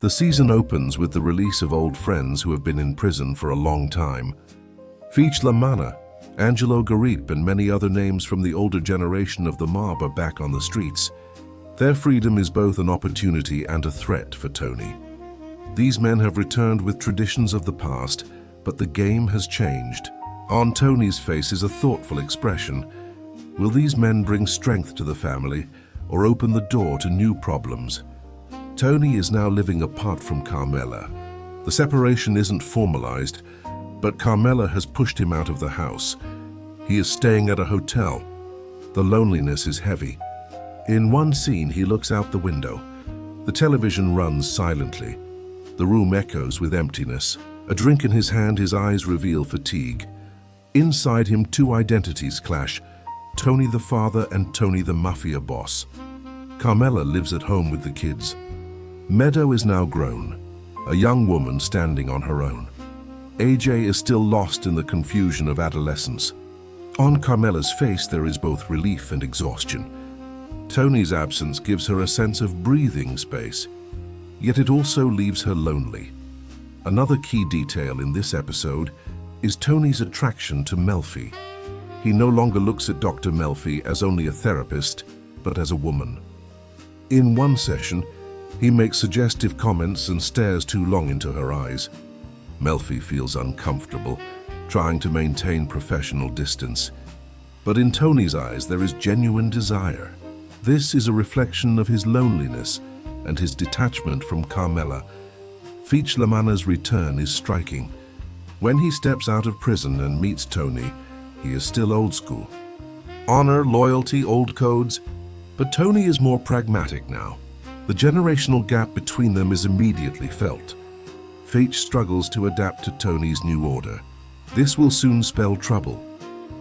The season opens with the release of old friends who have been in prison for a long time. Feech La Mana, Angelo Garip and many other names from the older generation of the mob are back on the streets. Their freedom is both an opportunity and a threat for Tony. These men have returned with traditions of the past, but the game has changed. On Tony's face is a thoughtful expression. Will these men bring strength to the family or open the door to new problems? Tony is now living apart from Carmela. The separation isn't formalized, but Carmela has pushed him out of the house. He is staying at a hotel. The loneliness is heavy. In one scene, he looks out the window. The television runs silently. The room echoes with emptiness. A drink in his hand, his eyes reveal fatigue. Inside him, two identities clash: Tony the father and Tony the mafia boss. Carmela lives at home with the kids. Meadow is now grown, a young woman standing on her own. AJ is still lost in the confusion of adolescence. On Carmela's face there is both relief and exhaustion. Tony's absence gives her a sense of breathing space, yet it also leaves her lonely. Another key detail in this episode is Tony's attraction to Melfi. He no longer looks at Dr. Melfi as only a therapist, but as a woman. In one session, he makes suggestive comments and stares too long into her eyes. Melfi feels uncomfortable, trying to maintain professional distance. But in Tony's eyes, there is genuine desire. This is a reflection of his loneliness and his detachment from Carmela. Feech La Mana's return is striking. When he steps out of prison and meets Tony, he is still old school. Honor, loyalty, old codes. But Tony is more pragmatic now. The generational gap between them is immediately felt. Feech struggles to adapt to Tony's new order. This will soon spell trouble.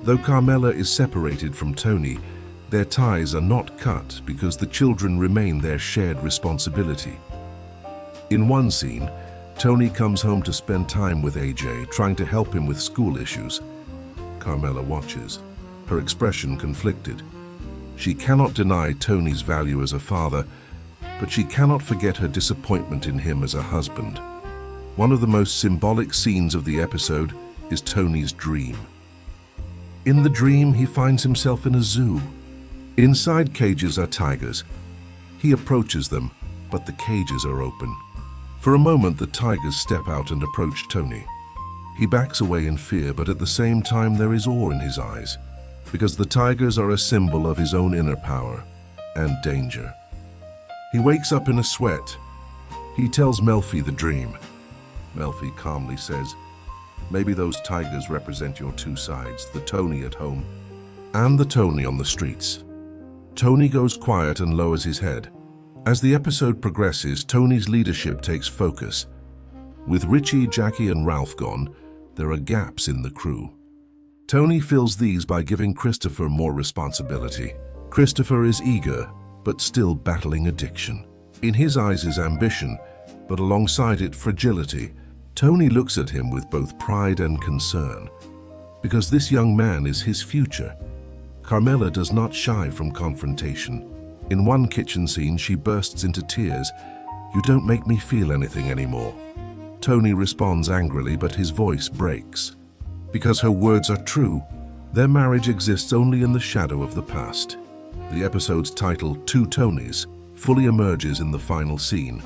Though Carmela is separated from Tony, their ties are not cut because the children remain their shared responsibility. In one scene, Tony comes home to spend time with AJ, trying to help him with school issues. Carmela watches, her expression conflicted. She cannot deny Tony's value as a father, but she cannot forget her disappointment in him as a husband. One of the most symbolic scenes of the episode is Tony's dream. In the dream, he finds himself in a zoo. Inside cages are tigers. He approaches them, but the cages are open. For a moment, the tigers step out and approach Tony. He backs away in fear, but at the same time there is awe in his eyes, because the tigers are a symbol of his own inner power and danger. He wakes up in a sweat. He tells Melfi the dream. Melfi calmly says, "Maybe those tigers represent your two sides, the Tony at home and the Tony on the streets." Tony goes quiet and lowers his head. As the episode progresses, Tony's leadership takes focus. With Richie, Jackie, and Ralph gone, there are gaps in the crew. Tony fills these by giving Christopher more responsibility. Christopher is eager, but still battling addiction. In his eyes is ambition, but alongside it fragility. Tony looks at him with both pride and concern, because this young man is his future. Carmela does not shy from confrontation. In one kitchen scene, she bursts into tears. "You don't make me feel anything anymore." Tony responds angrily, but his voice breaks. Because her words are true, their marriage exists only in the shadow of the past. The episode's title, Two Tonys, fully emerges in the final scene.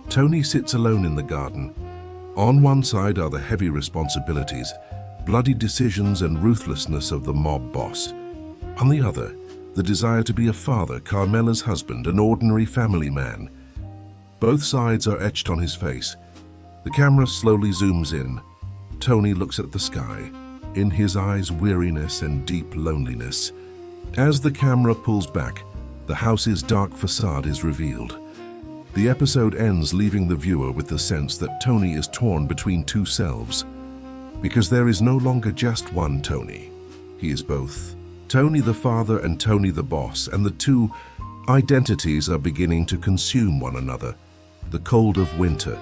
Tony sits alone in the garden. On one side are the heavy responsibilities, bloody decisions and ruthlessness of the mob boss. On the other, the desire to be a father, Carmela's husband, an ordinary family man. Both sides are etched on his face. The camera slowly zooms in. Tony looks at the sky. In his eyes, weariness and deep loneliness. As the camera pulls back, the house's dark facade is revealed. The episode ends, leaving the viewer with the sense that Tony is torn between two selves. Because there is no longer just one Tony. He is both. Tony the father and Tony the boss, and the two identities are beginning to consume one another. The cold of winter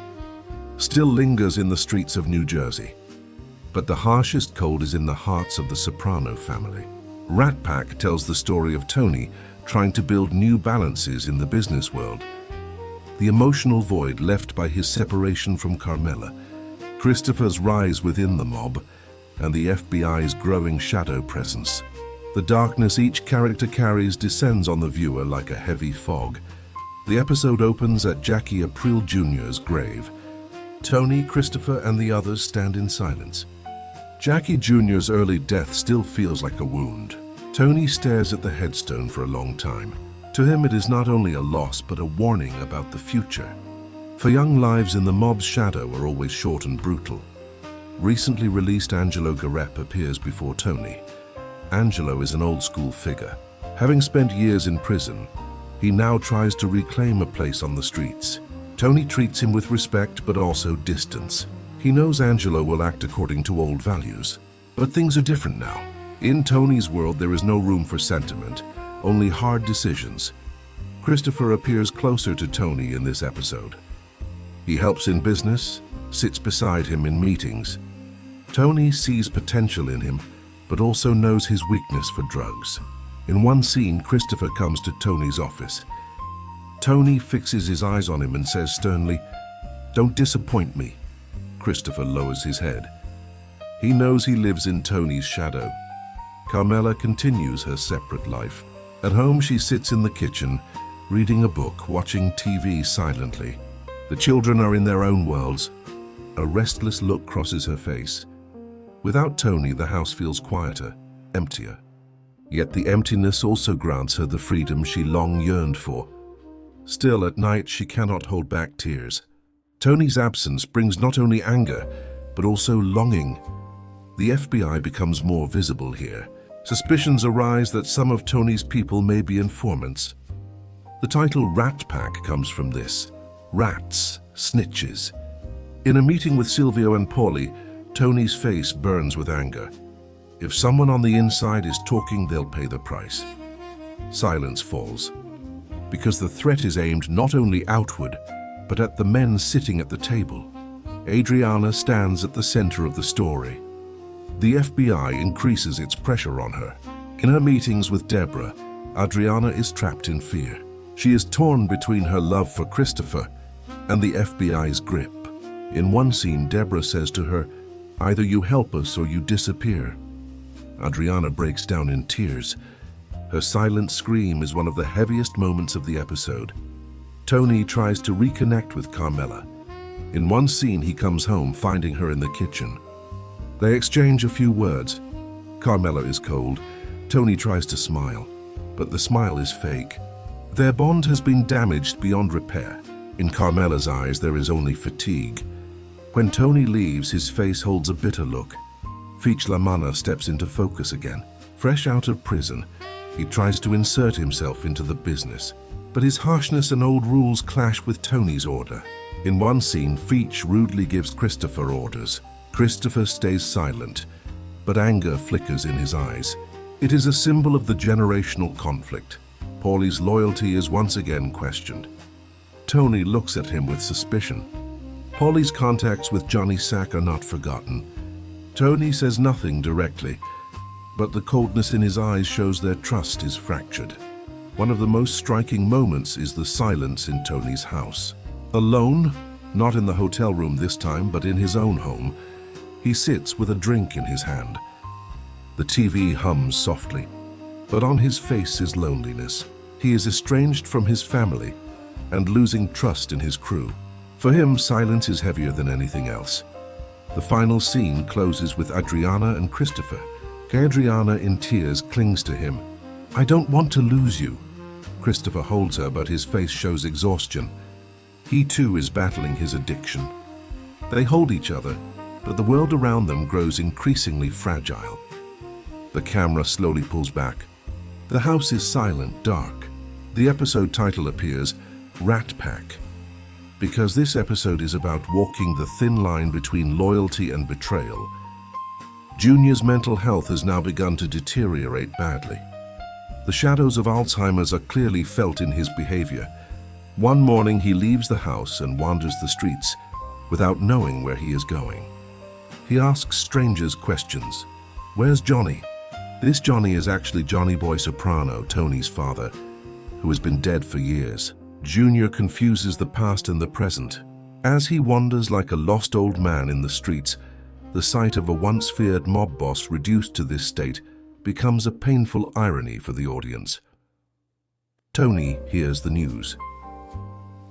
still lingers in the streets of New Jersey. But the harshest cold is in the hearts of the Soprano family. Rat Pack tells the story of Tony trying to build new balances in the business world. the emotional void left by his separation from Carmela, Christopher's rise within the mob, and the FBI's growing shadow presence. The darkness each character carries descends on the viewer like a heavy fog. The episode opens at Jackie April Jr.'s grave. Tony, Christopher, and the others stand in silence. Jackie Jr.'s early death still feels like a wound. Tony stares at the headstone for a long time. To him, it is not only a loss, but a warning about the future. For young lives in the mob's shadow are always short and brutal. Recently released Angelo Garep appears before Tony. Angelo is an old-school figure. Having spent years in prison, he now tries to reclaim a place on the streets. Tony treats him with respect, but also distance. He knows Angelo will act according to old values. But things are different now. In Tony's world, there is no room for sentiment, only hard decisions. Christopher appears closer to Tony in this episode. He helps in business, sits beside him in meetings. Tony sees potential in him, but also knows his weakness for drugs. In one scene, Christopher comes to Tony's office. Tony fixes his eyes on him and says sternly, "Don't disappoint me." Christopher lowers his head. He knows he lives in Tony's shadow. Carmela continues her separate life. At home, she sits in the kitchen, reading a book, watching TV silently. The children are in their own worlds. A restless look crosses her face. Without Tony, the house feels quieter, emptier. Yet the emptiness also grants her the freedom she long yearned for. Still, at night, she cannot hold back tears. Tony's absence brings not only anger, but also longing. The FBI becomes more visible here. Suspicions arise that some of Tony's people may be informants. The title Rat Pack comes from this. Rats, snitches. In a meeting with Silvio and Paulie, Tony's face burns with anger. If someone on the inside is talking, they'll pay the price. Silence falls, because the threat is aimed not only outward, but at the men sitting at the table. Adriana stands at the center of the story. The FBI increases its pressure on her. In her meetings with Deborah, Adriana is trapped in fear. She is torn between her love for Christopher and the FBI's grip. In one scene, Deborah says to her, "Either you help us or you disappear." Adriana breaks down in tears. Her silent scream is one of the heaviest moments of the episode. Tony tries to reconnect with Carmela. In one scene, he comes home, finding her in the kitchen. They exchange a few words. Carmela is cold. Tony tries to smile, but the smile is fake. Their bond has been damaged beyond repair. In Carmela's eyes, there is only fatigue. When Tony leaves, his face holds a bitter look. Feech Lamanna steps into focus again. Fresh out of prison, he tries to insert himself into the business. But his harshness and old rules clash with Tony's order. In one scene, Feech rudely gives Christopher orders. Christopher stays silent, but anger flickers in his eyes. It is a symbol of the generational conflict. Paulie's loyalty is once again questioned. Tony looks at him with suspicion. Paulie's contacts with Johnny Sack are not forgotten. Tony says nothing directly, but the coldness in his eyes shows their trust is fractured. One of the most striking moments is the silence in Tony's house. Alone, not in the hotel room this time, but in his own home, he sits with a drink in his hand. The TV hums softly, but on his face is loneliness. He is estranged from his family and losing trust in his crew. For him, silence is heavier than anything else. The final scene closes with Adriana and Christopher. Adriana, in tears, clings to him. "I don't want to lose you." Christopher holds her, but his face shows exhaustion. He too is battling his addiction. They hold each other, but the world around them grows increasingly fragile. The camera slowly pulls back. The house is silent, dark. The episode title appears, Rat Pack, because this episode is about walking the thin line between loyalty and betrayal. Junior's mental health has now begun to deteriorate badly. The shadows of Alzheimer's are clearly felt in his behavior. One morning, he leaves the house and wanders the streets without knowing where he is going. He asks strangers questions. Where's Johnny? This Johnny is actually Johnny Boy Soprano, Tony's father, who has been dead for years. Junior confuses the past and the present. As he wanders like a lost old man in the streets, the sight of a once feared mob boss reduced to this state becomes a painful irony for the audience. Tony hears the news.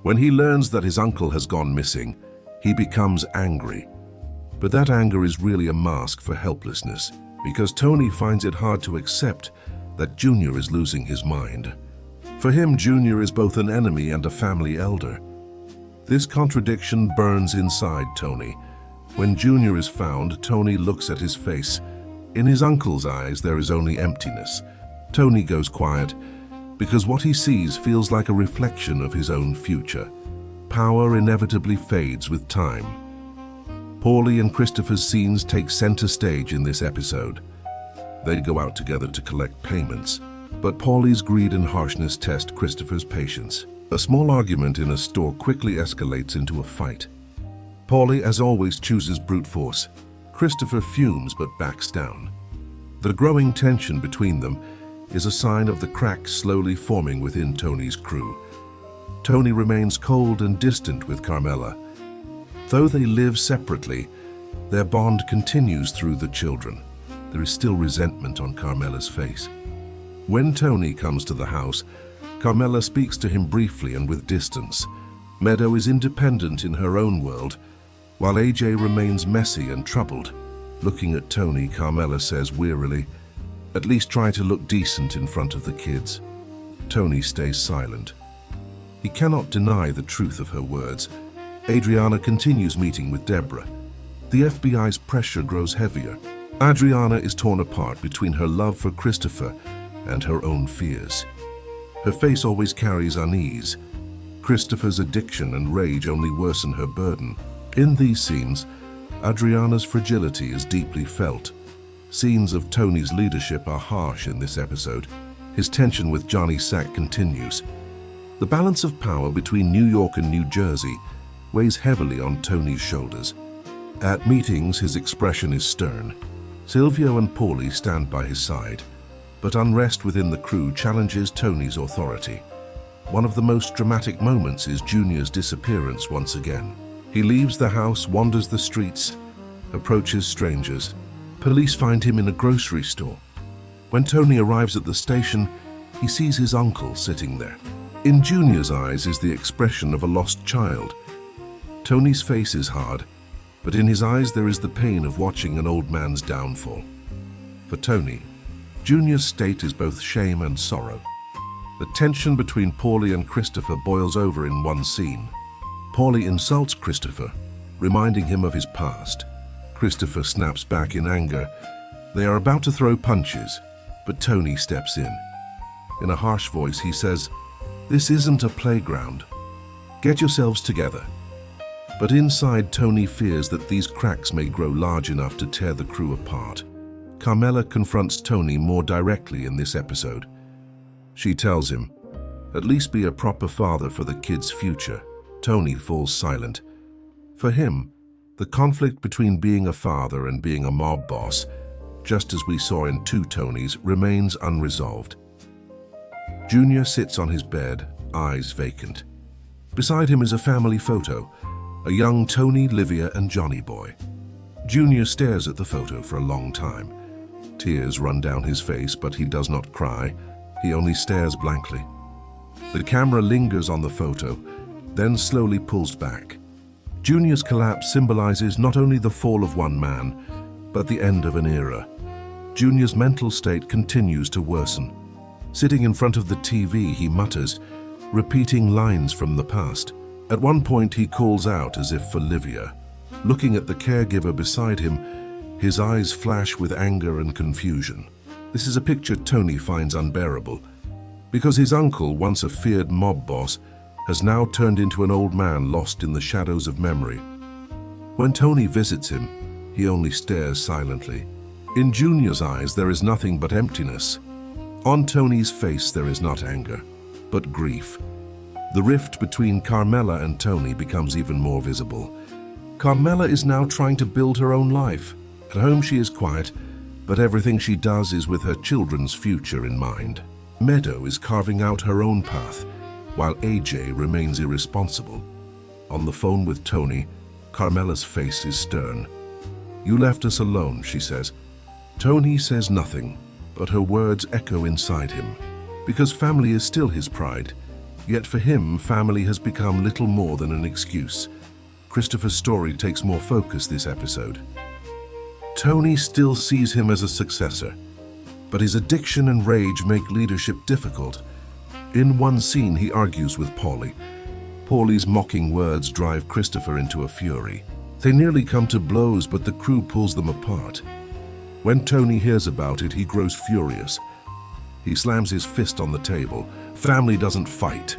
When he learns that his uncle has gone missing, he becomes angry. But that anger is really a mask for helplessness, because Tony finds it hard to accept that Junior is losing his mind. For him, Junior is both an enemy and a family elder. This contradiction burns inside Tony. When Junior is found, Tony looks at his face. In his uncle's eyes, there is only emptiness. Tony goes quiet because what he sees feels like a reflection of his own future. Power inevitably fades with time. Paulie and Christopher's scenes take center stage in this episode. They go out together to collect payments, but Paulie's greed and harshness test Christopher's patience. A small argument in a store quickly escalates into a fight. Paulie, as always, chooses brute force. Christopher fumes but backs down. The growing tension between them is a sign of the cracks slowly forming within Tony's crew. Tony remains cold and distant with Carmela. Though they live separately, their bond continues through the children. There is still resentment on Carmela's face. When Tony comes to the house, Carmela speaks to him briefly and with distance. Meadow is independent in her own world, while AJ remains messy and troubled. Looking at Tony, Carmela says wearily, "At least try to look decent in front of the kids." Tony stays silent. He cannot deny the truth of her words. Adriana continues meeting with Deborah. The FBI's pressure grows heavier. Adriana is torn apart between her love for Christopher and her own fears. Her face always carries unease. Christopher's addiction and rage only worsen her burden. In these scenes, Adriana's fragility is deeply felt. Scenes of Tony's leadership are harsh in this episode. His tension with Johnny Sack continues. The balance of power between New York and New Jersey weighs heavily on Tony's shoulders. At meetings, his expression is stern. Silvio and Paulie stand by his side, but unrest within the crew challenges Tony's authority. One of the most dramatic moments is Junior's disappearance once again. He leaves the house, wanders the streets, approaches strangers. Police find him in a grocery store. When Tony arrives at the station, he sees his uncle sitting there. In Junior's eyes is the expression of a lost child. Tony's face is hard, but in his eyes there is the pain of watching an old man's downfall. For Tony, Junior's state is both shame and sorrow. The tension between Paulie and Christopher boils over in one scene. Paulie insults Christopher, reminding him of his past. Christopher snaps back in anger. They are about to throw punches, but Tony steps in. In a harsh voice, he says, "This isn't a playground. Get yourselves together." But inside, Tony fears that these cracks may grow large enough to tear the crew apart. Carmela confronts Tony more directly in this episode. She tells him, "At least be a proper father for the kid's future." Tony falls silent. For him, the conflict between being a father and being a mob boss, just as we saw in Two Tonys, remains unresolved. Junior sits on his bed, eyes vacant. Beside him is a family photo, a young Tony, Livia, and Johnny boy. Junior stares at the photo for a long time. Tears run down his face, but he does not cry. He only stares blankly. The camera lingers on the photo, then slowly pulls back. Junior's collapse symbolizes not only the fall of one man, but the end of an era. Junior's mental state continues to worsen. Sitting in front of the TV, he mutters, repeating lines from the past. At one point, he calls out as if for Livia. Looking at the caregiver beside him, his eyes flash with anger and confusion. This is a picture Tony finds unbearable, because his uncle, once a feared mob boss, has now turned into an old man lost in the shadows of memory. When Tony visits him, he only stares silently. In Junior's eyes, there is nothing but emptiness. On Tony's face, there is not anger, but grief. The rift between Carmela and Tony becomes even more visible. Carmela is now trying to build her own life. At home, she is quiet, but everything she does is with her children's future in mind. Meadow is carving out her own path. while AJ remains irresponsible. On the phone with Tony, Carmela's face is stern. "You left us alone," she says. Tony says nothing, but her words echo inside him. Because family is still his pride, yet for him, family has become little more than an excuse. Christopher's story takes more focus this episode. Tony still sees him as a successor, but his addiction and rage make leadership difficult. In one scene, he argues with Paulie. Paulie's mocking words drive Christopher into a fury. They nearly come to blows, but the crew pulls them apart. When Tony hears about it, he grows furious. He slams his fist on the table. Family doesn't fight.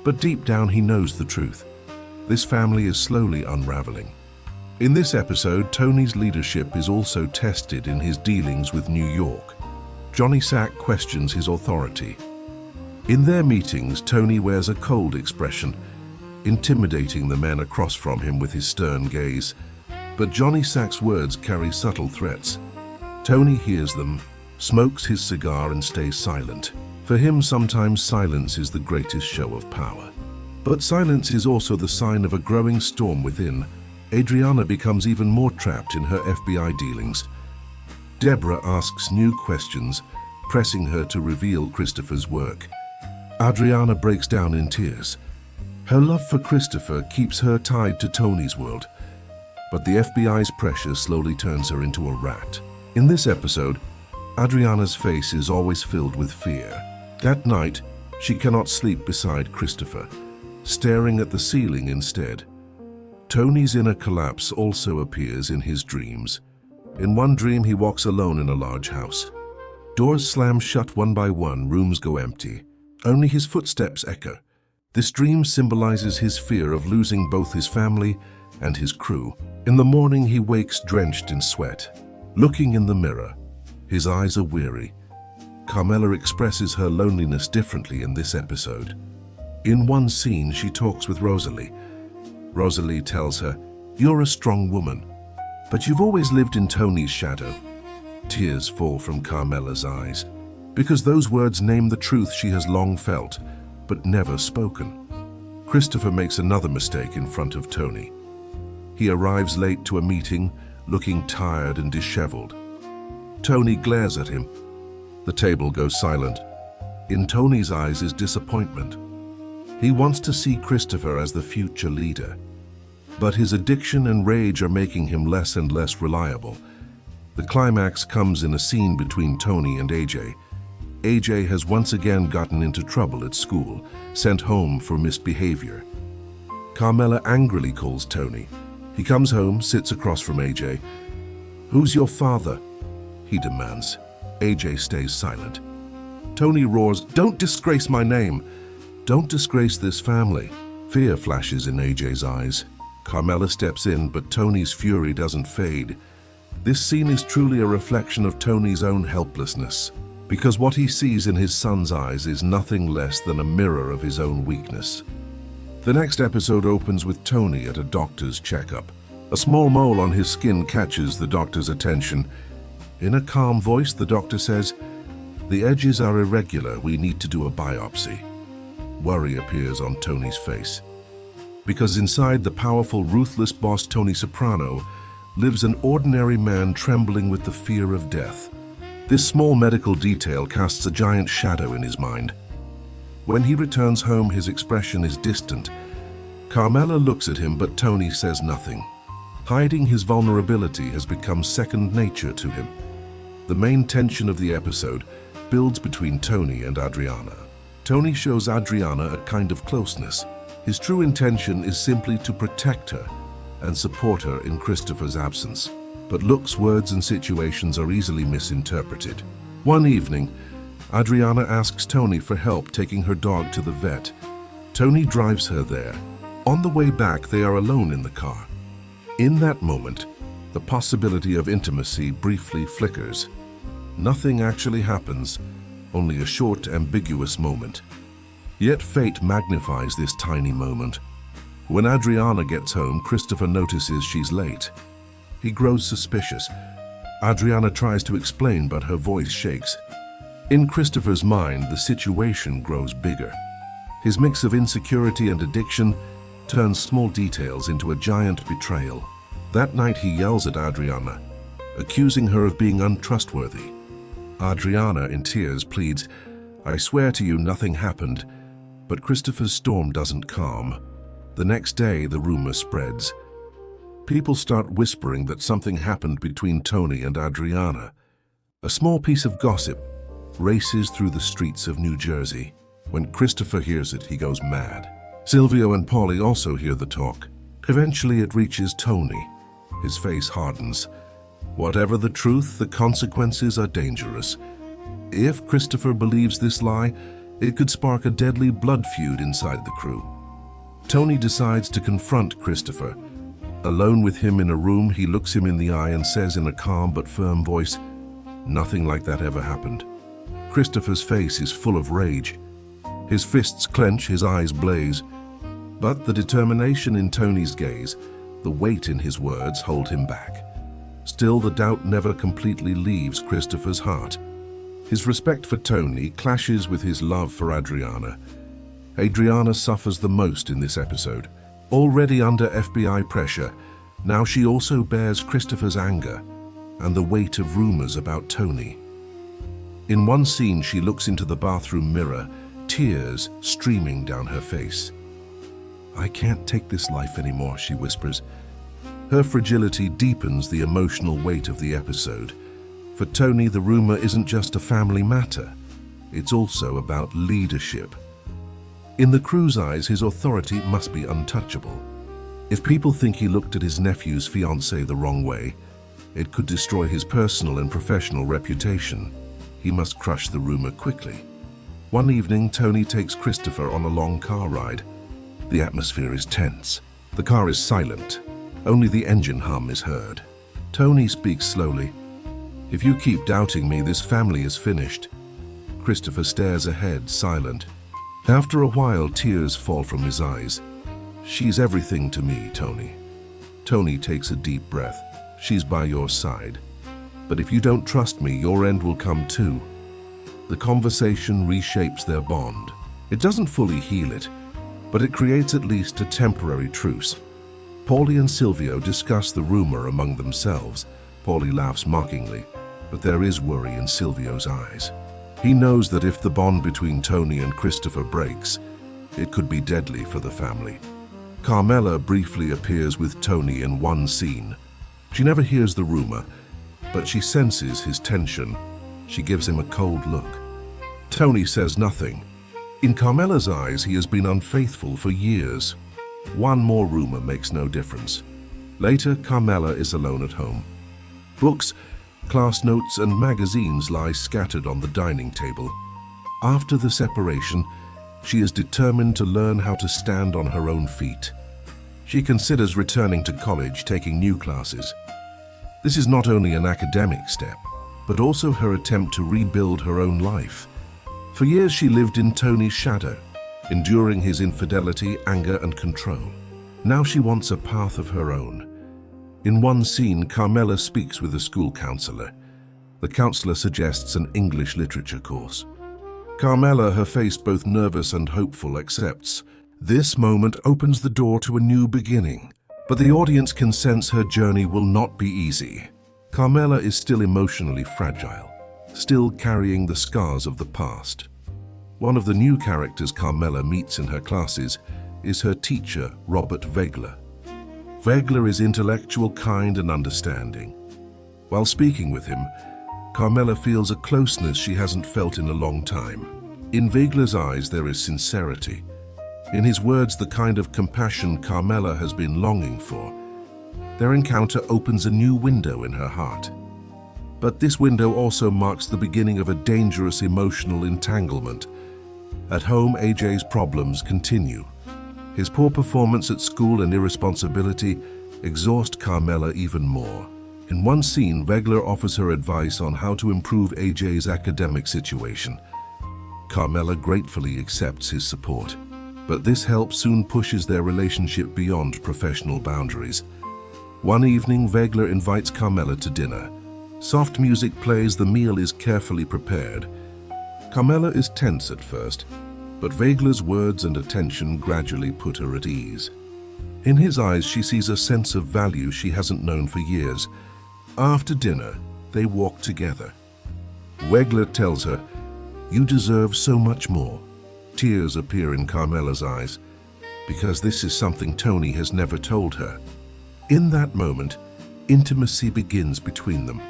But deep down, he knows the truth. This family is slowly unraveling. In this episode, Tony's leadership is also tested in his dealings with New York. Johnny Sack questions his authority. In their meetings, Tony wears a cold expression, intimidating the men across from him with his stern gaze. But Johnny Sack's words carry subtle threats. Tony hears them, smokes his cigar and stays silent. For him, sometimes silence is the greatest show of power. But silence is also the sign of a growing storm within. Adriana becomes even more trapped in her FBI dealings. Deborah asks new questions, pressing her to reveal Christopher's work. Adriana breaks down in tears. Her love for Christopher keeps her tied to Tony's world, but the FBI's pressure slowly turns her into a rat. In this episode, Adriana's face is always filled with fear. That night, she cannot sleep beside Christopher, staring at the ceiling instead. Tony's inner collapse also appears in his dreams. In one dream, he walks alone in a large house. Doors slam shut one by one, rooms go empty. Only his footsteps echo. This dream symbolizes his fear of losing both his family and his crew. In the morning, he wakes drenched in sweat. Looking in the mirror, his eyes are weary. Carmela expresses her loneliness differently in this episode. In one scene, she talks with Rosalie. Rosalie tells her, "You're a strong woman, but you've always lived in Tony's shadow." Tears fall from Carmela's eyes, because those words name the truth she has long felt, but never spoken. Christopher makes another mistake in front of Tony. He arrives late to a meeting, looking tired and disheveled. Tony glares at him. The table goes silent. In Tony's eyes is disappointment. He wants to see Christopher as the future leader, but his addiction and rage are making him less and less reliable. The climax comes in a scene between Tony and AJ. AJ has once again gotten into trouble at school, sent home for misbehavior. Carmela angrily calls Tony. He comes home, sits across from AJ. "Who's your father?" he demands. AJ stays silent. Tony roars, "Don't disgrace my name! Don't disgrace this family." Fear flashes in AJ's eyes. Carmela steps in, but Tony's fury doesn't fade. This scene is truly a reflection of Tony's own helplessness, because what he sees in his son's eyes is nothing less than a mirror of his own weakness. The next episode opens with Tony at a doctor's checkup. A small mole on his skin catches the doctor's attention. In a calm voice, the doctor says, "The edges are irregular, we need to do a biopsy." Worry appears on Tony's face, because inside the powerful, ruthless boss Tony Soprano lives an ordinary man trembling with the fear of death. This small medical detail casts a giant shadow in his mind. When he returns home, his expression is distant. Carmela looks at him, but Tony says nothing. Hiding his vulnerability has become second nature to him. The main tension of the episode builds between Tony and Adriana. Tony shows Adriana a kind of closeness. His true intention is simply to protect her and support her in Christopher's absence. But looks, words, and situations are easily misinterpreted. One evening, Adriana asks Tony for help taking her dog to the vet. Tony drives her there. On the way back, they are alone in the car. In that moment, the possibility of intimacy briefly flickers. Nothing actually happens, only a short, ambiguous moment. Yet fate magnifies this tiny moment. When Adriana gets home, Christopher notices she's late. He grows suspicious. Adriana tries to explain, but her voice shakes. In Christopher's mind, the situation grows bigger. His mix of insecurity and addiction turns small details into a giant betrayal. That night he yells at Adriana, accusing her of being untrustworthy. Adriana, in tears, pleads, "I swear to you nothing happened," but Christopher's storm doesn't calm. The next day, the rumor spreads. People start whispering that something happened between Tony and Adriana. A small piece of gossip races through the streets of New Jersey. When Christopher hears it, he goes mad. Silvio and Polly also hear the talk. Eventually it reaches Tony. His face hardens. Whatever the truth, the consequences are dangerous. If Christopher believes this lie, it could spark a deadly blood feud inside the crew. Tony decides to confront Christopher. Alone with him in a room, he looks him in the eye and says in a calm but firm voice, "Nothing like that ever happened." Christopher's face is full of rage. His fists clench, his eyes blaze. But the determination in Tony's gaze, the weight in his words hold him back. Still, the doubt never completely leaves Christopher's heart. His respect for Tony clashes with his love for Adriana. Adriana suffers the most in this episode. Already under FBI pressure, now she also bears Christopher's anger and the weight of rumors about Tony. In one scene, she looks into the bathroom mirror, tears streaming down her face. "I can't take this life anymore," she whispers. Her fragility deepens the emotional weight of the episode. For Tony, the rumor isn't just a family matter. It's also about leadership. In the crew's eyes, his authority must be untouchable. If people think he looked at his nephew's fiancée the wrong way, it could destroy his personal and professional reputation. He must crush the rumor quickly. One evening, Tony takes Christopher on a long car ride. The atmosphere is tense. The car is silent. Only the engine hum is heard. Tony speaks slowly. "If you keep doubting me, this family is finished." Christopher stares ahead, silent. After a while, tears fall from his eyes. "She's everything to me, Tony." Tony takes a deep breath. "She's by your side. But if you don't trust me, your end will come too." The conversation reshapes their bond. It doesn't fully heal it, but it creates at least a temporary truce. Paulie and Silvio discuss the rumor among themselves. Paulie laughs mockingly, but there is worry in Silvio's eyes. He knows that if the bond between Tony and Christopher breaks, it could be deadly for the family. Carmela briefly appears with Tony in one scene. She never hears the rumor, but she senses his tension. She gives him a cold look. Tony says nothing. In Carmela's eyes, he has been unfaithful for years. One more rumor makes no difference. Later, Carmela is alone at home. Books, class notes, and magazines lie scattered on the dining table. After the separation, she is determined to learn how to stand on her own feet. She considers returning to college, taking new classes. This is not only an academic step, but also her attempt to rebuild her own life. For years she lived in Tony's shadow, enduring his infidelity, anger, and control. Now she wants a path of her own. In one scene, Carmela speaks with a school counselor. The counselor suggests an English literature course. Carmela, her face both nervous and hopeful, accepts. This moment opens the door to a new beginning, but the audience can sense her journey will not be easy. Carmela is still emotionally fragile, still carrying the scars of the past. One of the new characters Carmela meets in her classes is her teacher, Robert Vegler. Vegler is intellectual, kind, and understanding. While speaking with him, Carmela feels a closeness she hasn't felt in a long time. In Vegler's eyes, there is sincerity. In his words, the kind of compassion Carmela has been longing for. Their encounter opens a new window in her heart. But this window also marks the beginning of a dangerous emotional entanglement. At home, AJ's problems continue. His poor performance at school and irresponsibility exhaust Carmela even more. In one scene, Vegler offers her advice on how to improve AJ's academic situation. Carmela gratefully accepts his support. But this help soon pushes their relationship beyond professional boundaries. One evening, Vegler invites Carmela to dinner. Soft music plays, the meal is carefully prepared. Carmela is tense at first. but Vegla's words and attention gradually put her at ease. In his eyes, she sees a sense of value she hasn't known for years. After dinner, they walk together. Vegla tells her, "You deserve so much more." Tears appear in Carmela's eyes, because this is something Tony has never told her. In that moment, intimacy begins between them.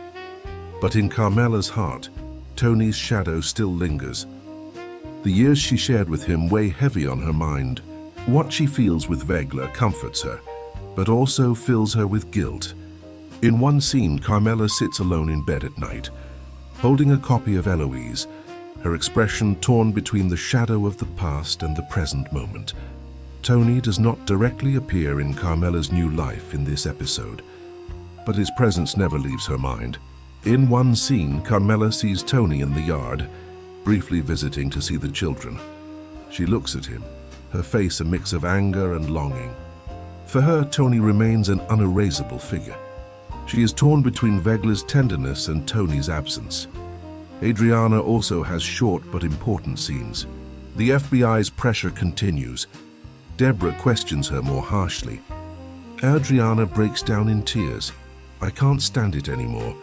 But in Carmela's heart, Tony's shadow still lingers. The years she shared with him weigh heavy on her mind. What she feels with Vegla comforts her, but also fills her with guilt. In one scene, Carmela sits alone in bed at night, holding a copy of Eloise, her expression torn between the shadow of the past and the present moment. Tony does not directly appear in Carmela's new life in this episode, but his presence never leaves her mind. In one scene, Carmela sees Tony in the yard, briefly visiting to see the children. She looks at him, her face a mix of anger and longing. For her, Tony remains an unerasable figure. She is torn between Vegla's tenderness and Tony's absence. Adriana also has short but important scenes. The FBI's pressure continues. Deborah questions her more harshly. Adriana breaks down in tears. "I can't stand it anymore."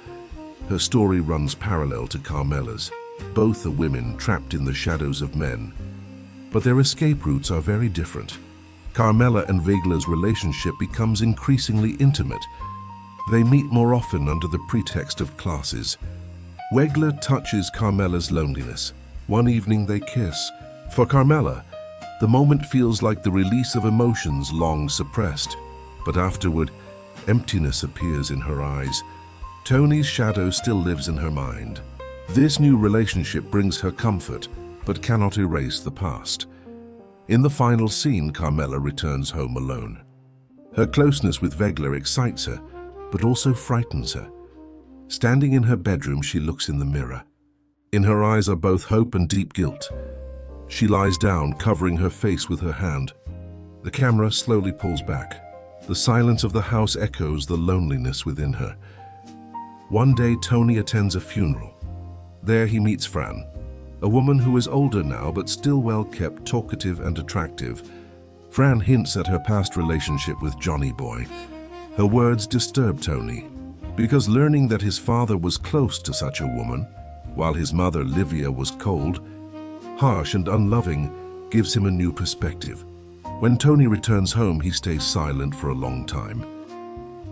Her story runs parallel to Carmela's. Both are women trapped in the shadows of men. But their escape routes are very different. Carmela and Vegla's relationship becomes increasingly intimate. They meet more often under the pretext of classes. Vegla touches Carmela's loneliness. One evening they kiss. For Carmela, the moment feels like the release of emotions long suppressed. But afterward, emptiness appears in her eyes. Tony's shadow still lives in her mind. This new relationship brings her comfort, but cannot erase the past. In the final scene, Carmela returns home alone. Her closeness with Vegla excites her, but also frightens her. Standing in her bedroom, she looks in the mirror. In her eyes are both hope and deep guilt. She lies down, covering her face with her hand. The camera slowly pulls back. The silence of the house echoes the loneliness within her. One day, Tony attends a funeral. There he meets Fran, a woman who is older now but still well-kept, talkative and attractive. Fran hints at her past relationship with Johnny Boy. Her words disturb Tony, because learning that his father was close to such a woman, while his mother, Livia, was cold, harsh and unloving, gives him a new perspective. When Tony returns home, he stays silent for a long time.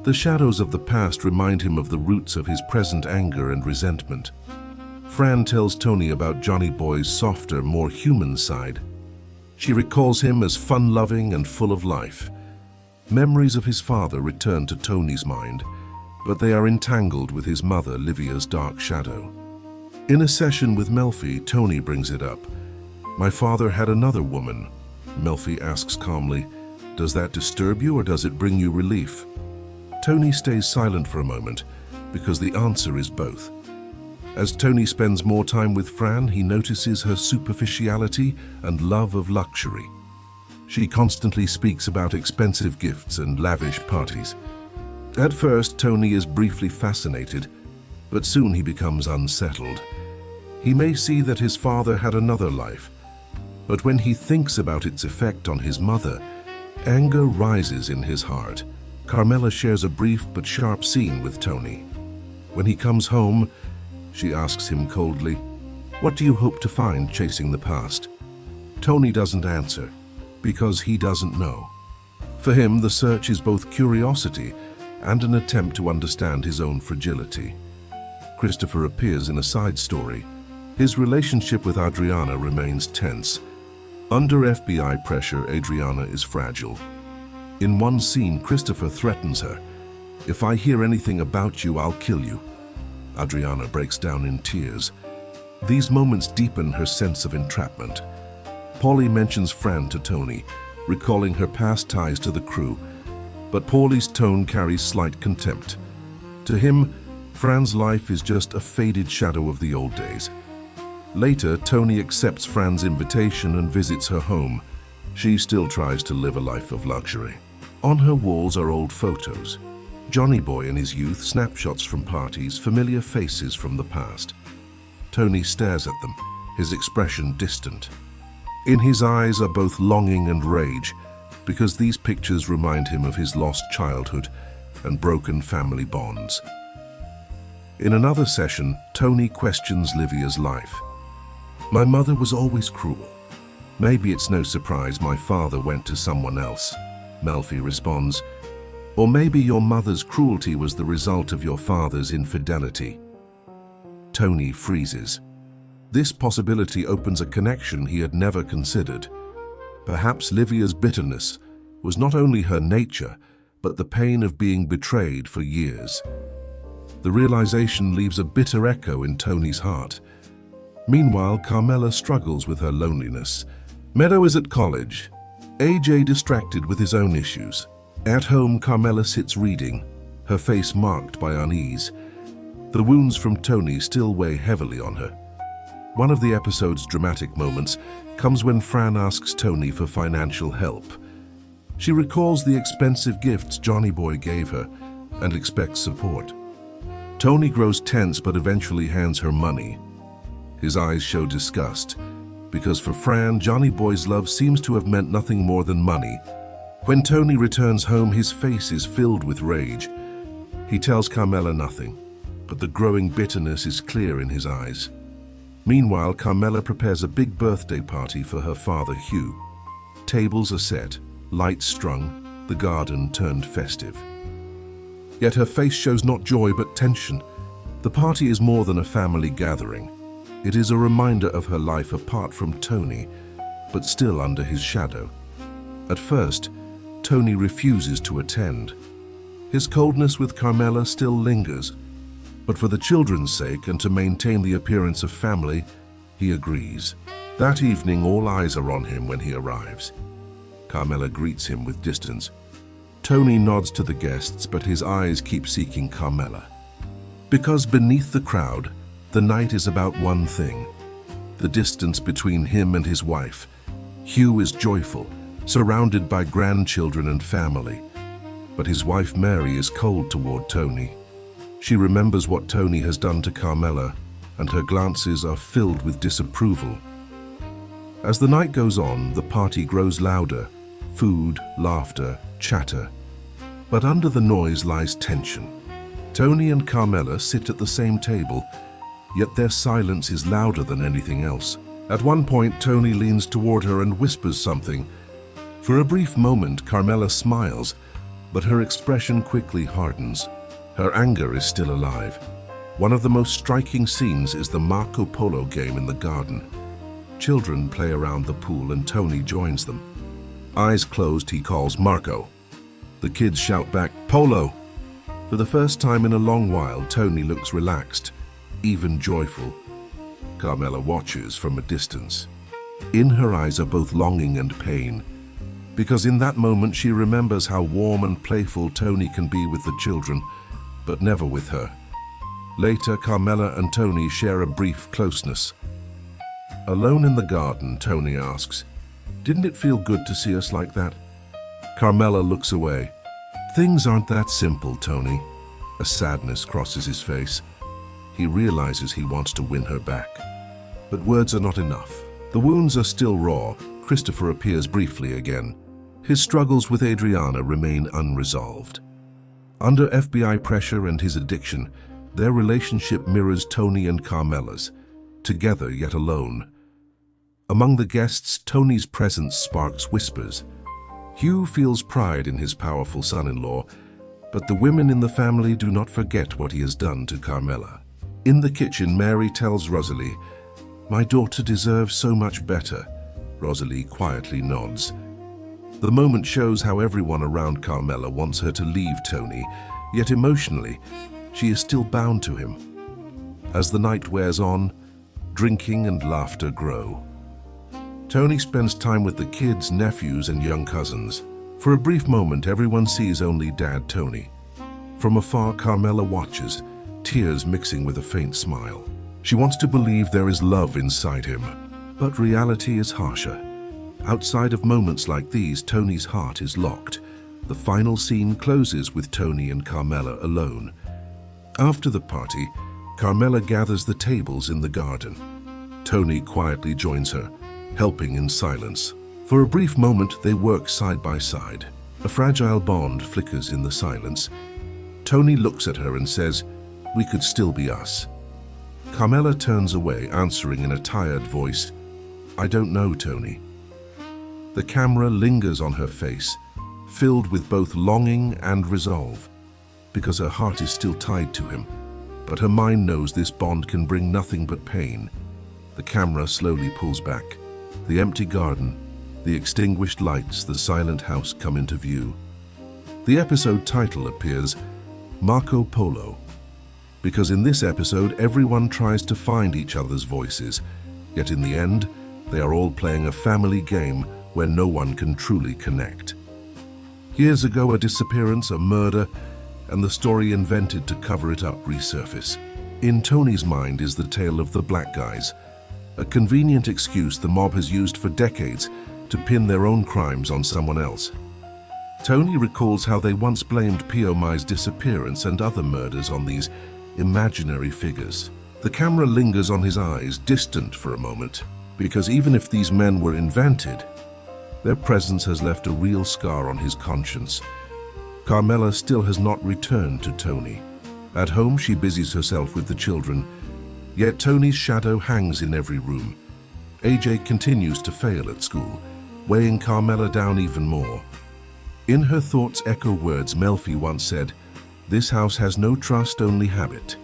The shadows of the past remind him of the roots of his present anger and resentment. Fran tells Tony about Johnny Boy's softer, more human side. She recalls him as fun-loving and full of life. Memories of his father return to Tony's mind, but they are entangled with his mother, Livia's dark shadow. In a session with Melfi, Tony brings it up. "My father had another woman." Melfi asks calmly, "Does that disturb you or does it bring you relief?" Tony stays silent for a moment, because the answer is both. As Tony spends more time with Fran, he notices her superficiality and love of luxury. She constantly speaks about expensive gifts and lavish parties. At first, Tony is briefly fascinated, but soon he becomes unsettled. He may see that his father had another life, but when he thinks about its effect on his mother, anger rises in his heart. Carmela shares a brief but sharp scene with Tony. When he comes home, she asks him coldly, "What do you hope to find chasing the past?" Tony doesn't answer, because he doesn't know. For him, the search is both curiosity and an attempt to understand his own fragility. Christopher appears in a side story. His relationship with Adriana remains tense. Under FBI pressure, Adriana is fragile. In one scene, Christopher threatens her, "If I hear anything about you, I'll kill you." Adriana breaks down in tears. These moments deepen her sense of entrapment. Paulie mentions Fran to Tony, recalling her past ties to the crew, but Paulie's tone carries slight contempt. To him, Fran's life is just a faded shadow of the old days. Later, Tony accepts Fran's invitation and visits her home. She still tries to live a life of luxury. On her walls are old photos. Johnny Boy in his youth, snapshots from parties, familiar faces from the past. Tony stares at them, his expression distant. In his eyes are both longing and rage, because these pictures remind him of his lost childhood and broken family bonds. In another session, Tony questions Livia's life. "My mother was always cruel. Maybe it's no surprise my father went to someone else," Melfi responds. "Or maybe your mother's cruelty was the result of your father's infidelity." Tony freezes. This possibility opens a connection he had never considered. Perhaps Livia's bitterness was not only her nature, but the pain of being betrayed for years. The realization leaves a bitter echo in Tony's heart. Meanwhile, Carmela struggles with her loneliness. Meadow is at college, AJ distracted with his own issues. At home, Carmela sits reading, her face marked by unease. The wounds from Tony still weigh heavily on her. One of the episode's dramatic moments comes when Fran asks Tony for financial help. She recalls the expensive gifts Johnny Boy gave her and expects support. Tony grows tense but eventually hands her money. His eyes show disgust, because for Fran, Johnny Boy's love seems to have meant nothing more than money. When Tony returns home, his face is filled with rage. He tells Carmela nothing, but the growing bitterness is clear in his eyes. Meanwhile, Carmela prepares a big birthday party for her father, Hugh. Tables are set, lights strung, the garden turned festive. Yet her face shows not joy but tension. The party is more than a family gathering. It is a reminder of her life apart from Tony, but still under his shadow. At first, Tony refuses to attend. His coldness with Carmela still lingers, but for the children's sake and to maintain the appearance of family, he agrees. That evening, all eyes are on him when he arrives. Carmela greets him with distance. Tony nods to the guests, but his eyes keep seeking Carmela. Because beneath the crowd, the night is about one thing: the distance between him and his wife. Hugh is joyful, surrounded by grandchildren and family, but his wife Mary is cold toward Tony. She remembers what Tony has done to Carmela, and her glances are filled with disapproval. As the night goes on, the party grows louder: food, laughter, chatter. But under the noise lies tension. Tony and Carmela sit at the same table, yet their silence is louder than anything else. At one point, Tony leans toward her and whispers something. For a brief moment, Carmela smiles, but her expression quickly hardens. Her anger is still alive. One of the most striking scenes is the Marco Polo game in the garden. Children play around the pool and Tony joins them. Eyes closed, he calls Marco. The kids shout back, "Polo!" For the first time in a long while, Tony looks relaxed, even joyful. Carmela watches from a distance. In her eyes are both longing and pain, because in that moment she remembers how warm and playful Tony can be with the children, but never with her. Later, Carmela and Tony share a brief closeness. Alone in the garden, Tony asks, "Didn't it feel good to see us like that?" Carmela looks away. "Things aren't that simple, Tony." A sadness crosses his face. He realizes he wants to win her back. But words are not enough. The wounds are still raw. Christopher appears briefly again. His struggles with Adriana remain unresolved. Under FBI pressure and his addiction, their relationship mirrors Tony and Carmela's, together yet alone. Among the guests, Tony's presence sparks whispers. Hugh feels pride in his powerful son-in-law, but the women in the family do not forget what he has done to Carmela. In the kitchen, Mary tells Rosalie, "My daughter deserves so much better." Rosalie quietly nods. The moment shows how everyone around Carmela wants her to leave Tony, yet emotionally, she is still bound to him. As the night wears on, drinking and laughter grow. Tony spends time with the kids, nephews, and young cousins. For a brief moment, everyone sees only Dad Tony. From afar, Carmela watches, tears mixing with a faint smile. She wants to believe there is love inside him, but reality is harsher. Outside of moments like these, Tony's heart is locked. The final scene closes with Tony and Carmela alone. After the party, Carmela gathers the tables in the garden. Tony quietly joins her, helping in silence. For a brief moment, they work side by side. A fragile bond flickers in the silence. Tony looks at her and says, "We could still be us." Carmela turns away, answering in a tired voice, "I don't know, Tony." The camera lingers on her face, filled with both longing and resolve, because her heart is still tied to him, but her mind knows this bond can bring nothing but pain. The camera slowly pulls back. The empty garden, the extinguished lights, the silent house come into view. The episode title appears, Marco Polo, because in this episode everyone tries to find each other's voices, yet in the end, they are all playing a family game where no one can truly connect. Years ago, a disappearance, a murder, and the story invented to cover it up resurface. In Tony's mind is the tale of the black guys, a convenient excuse the mob has used for decades to pin their own crimes on someone else. Tony recalls how they once blamed Pio Mai's disappearance and other murders on these imaginary figures. The camera lingers on his eyes, distant for a moment, because even if these men were invented, their presence has left a real scar on his conscience. Carmela still has not returned to Tony. At home, she busies herself with the children, yet Tony's shadow hangs in every room. AJ continues to fail at school, weighing Carmela down even more. In her thoughts echo words Melfi once said, "This house has no trust, only habit."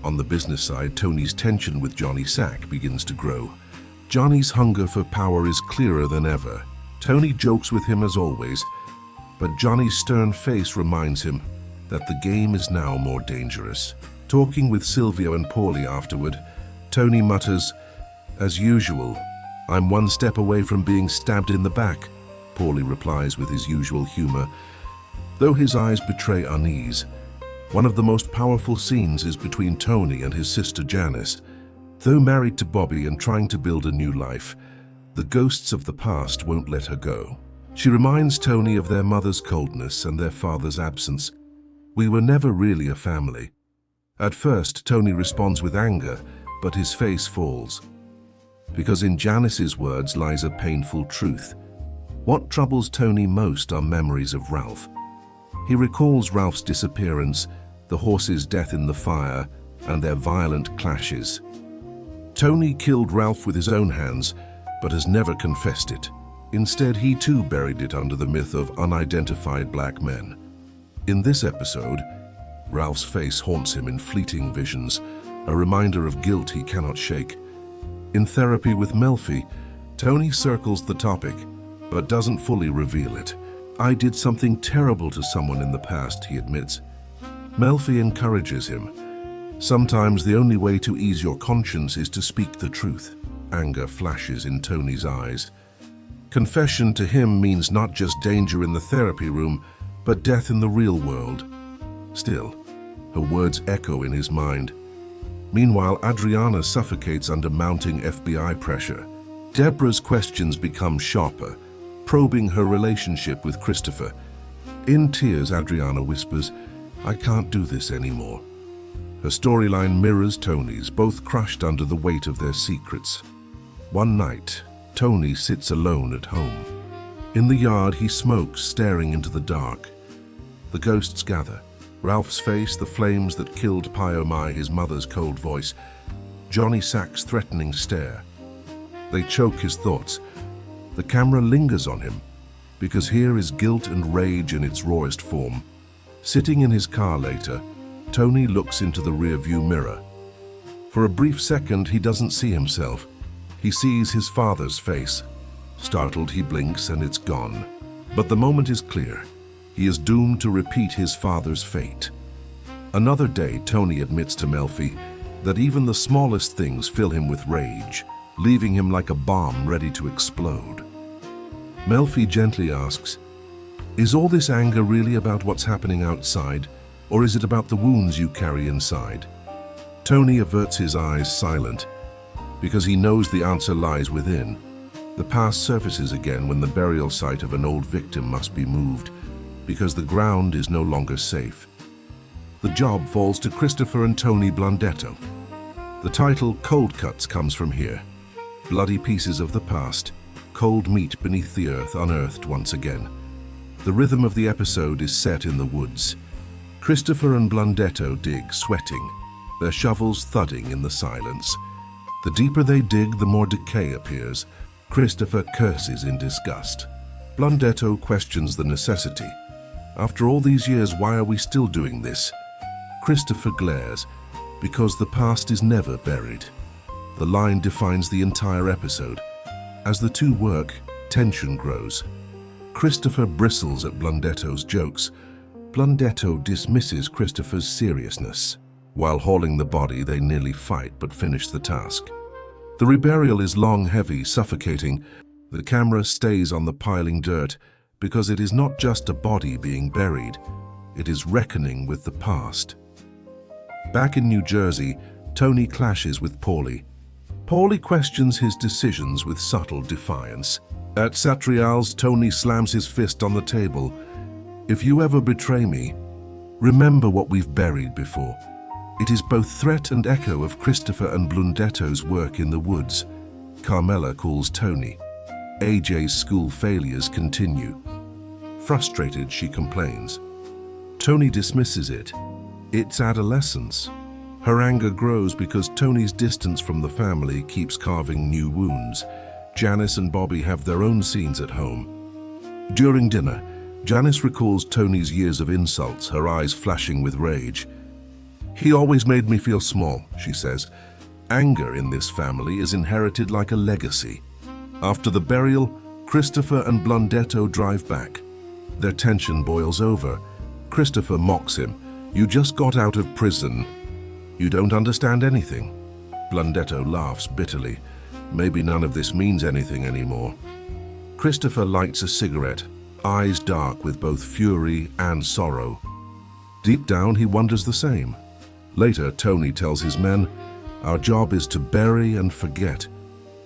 On the business side, Tony's tension with Johnny Sack begins to grow. Johnny's hunger for power is clearer than ever. Tony jokes with him as always, but Johnny's stern face reminds him that the game is now more dangerous. Talking with Silvio and Paulie afterward, Tony mutters, "As usual, I'm one step away from being stabbed in the back." Paulie replies with his usual humor, though his eyes betray unease. One of the most powerful scenes is between Tony and his sister Janice. Though married to Bobby and trying to build a new life, the ghosts of the past won't let her go. She reminds Tony of their mother's coldness and their father's absence. "We were never really a family." At first, Tony responds with anger, but his face falls. Because in Janice's words lies a painful truth. What troubles Tony most are memories of Ralph. He recalls Ralph's disappearance, the horse's death in the fire, and their violent clashes. Tony killed Ralph with his own hands, but has never confessed it. Instead, he too buried it under the myth of unidentified black men. In this episode, Ralph's face haunts him in fleeting visions, a reminder of guilt he cannot shake. In therapy with Melfi, Tony circles the topic, but doesn't fully reveal it. "I did something terrible to someone in the past," he admits. Melfi encourages him. "Sometimes the only way to ease your conscience is to speak the truth." Anger flashes in Tony's eyes. Confession to him means not just danger in the therapy room, but death in the real world. Still, her words echo in his mind. Meanwhile, Adriana suffocates under mounting FBI pressure. Deborah's questions become sharper, probing her relationship with Christopher. In tears, Adriana whispers, "I can't do this anymore." Her storyline mirrors Tony's, both crushed under the weight of their secrets. One night, Tony sits alone at home. In the yard, he smokes, staring into the dark. The ghosts gather. Ralph's face, the flames that killed Pio Mai, his mother's cold voice, Johnny Sack's threatening stare. They choke his thoughts. The camera lingers on him, because here is guilt and rage in its rawest form. Sitting in his car later, Tony looks into the rearview mirror. For a brief second, he doesn't see himself. He sees his father's face. Startled, he blinks and it's gone. But the moment is clear. He is doomed to repeat his father's fate. Another day, Tony admits to Melfi that even the smallest things fill him with rage, leaving him like a bomb ready to explode. Melfi gently asks, "Is all this anger really about what's happening outside, or is it about the wounds you carry inside?" Tony averts his eyes, silent, because he knows the answer lies within. The past surfaces again when the burial site of an old victim must be moved, because the ground is no longer safe. The job falls to Christopher and Tony Blundetto. The title Cold Cuts comes from here. Bloody pieces of the past, cold meat beneath the earth unearthed once again. The rhythm of the episode is set in the woods. Christopher and Blundetto dig, sweating, their shovels thudding in the silence. The deeper they dig, the more decay appears. Christopher curses in disgust. Blundetto questions the necessity. After all these years, why are we still doing this? Christopher glares, because the past is never buried. The line defines the entire episode. As the two work, tension grows. Christopher bristles at Blundetto's jokes. Blundetto dismisses Christopher's seriousness. While hauling the body, they nearly fight but finish the task. The reburial is long, heavy, suffocating. The camera stays on the piling dirt because it is not just a body being buried, it is reckoning with the past. Back in New Jersey, Tony clashes with Paulie. Paulie questions his decisions with subtle defiance. At Satrial's, Tony slams his fist on the table. If you ever betray me, remember what we've buried before. It is both threat and echo of Christopher and Blundetto's work in the woods. Carmela calls Tony. AJ's school failures continue. Frustrated, she complains. Tony dismisses it. It's adolescence. Her anger grows because Tony's distance from the family keeps carving new wounds. Janice and Bobby have their own scenes at home. During dinner, Janice recalls Tony's years of insults, her eyes flashing with rage. He always made me feel small, she says. Anger in this family is inherited like a legacy. After the burial, Christopher and Blundetto drive back. Their tension boils over. Christopher mocks him. You just got out of prison. You don't understand anything. Blundetto laughs bitterly. Maybe none of this means anything anymore. Christopher lights a cigarette, eyes dark with both fury and sorrow. Deep down, he wonders the same. Later, Tony tells his men, our job is to bury and forget,